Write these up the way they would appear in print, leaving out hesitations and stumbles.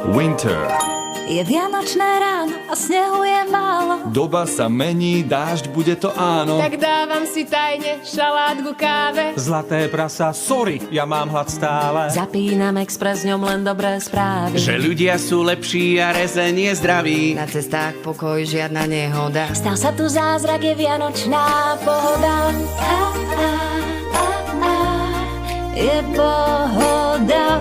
Winter. Je vianočné ráno a snehu je málo. Doba sa mení, dážď bude to áno. Tak dávam si tajne šalát ku káve. Zlaté prasa, sorry, ja mám hlad stále. Zapínam Express, ňom len dobré správy. Že ľudia sú lepší a rezenie zdraví. Na cestách pokoj, žiadna nehoda. Stal sa tu zázrak, je vianočná pohoda. Je pohoda.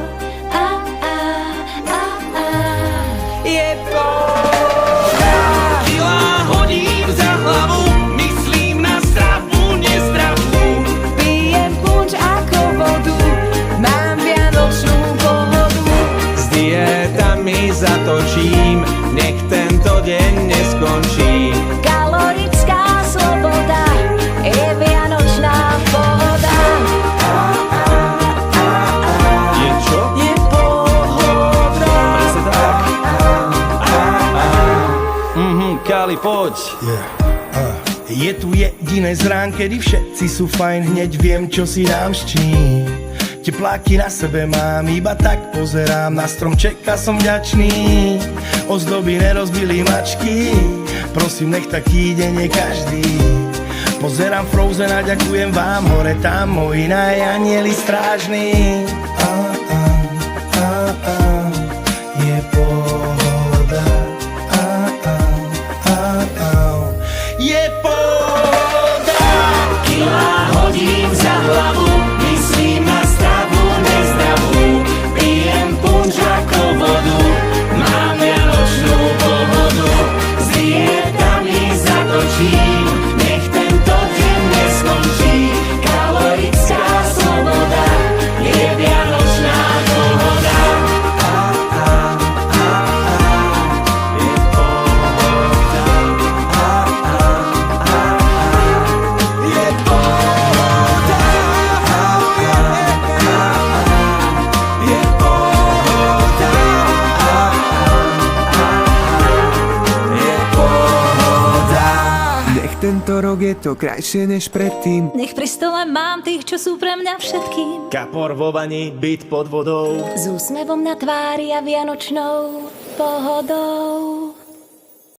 Je pohoda. Kila hodím za hlavu, myslím na stravu, nezdravú. Pijem punč ako vodu, mám vianočnú pohodu. S dietami zatočím, nech tento deň neskončí. Kalorická sloboda, je vianočná pohoda. Je čo? Je pohoda. Presne tak. Kali, poď. Je tu jediné z rán, kedy všetci sú fajn, hneď viem, čo si dám s čím. Tepláky na sebe mám, iba tak pozerám na stromček a som vďačný. Ozdoby nerozbili mačky, prosím, nech taký deň je každý. Pozerám Frozen a ďakujem vám, hore tam moji najanieli strážni. Je pohoda. Je pohoda. Kila hodím za hlavu, myslím na stravu, nezdravú. Pijem punč ako vodu, mám vianočnú pohodu. S dietami zatočím, nech tento deň neskončí. Kalorická sloboda, je vianočná pohoda. Tento rok je to krajšie než predtým. Nech pri stole mám tých, čo sú pre mňa všetkým. Kapor vo vani, byt pod vodou. S úsmevom na tvári a vianočnou pohodou.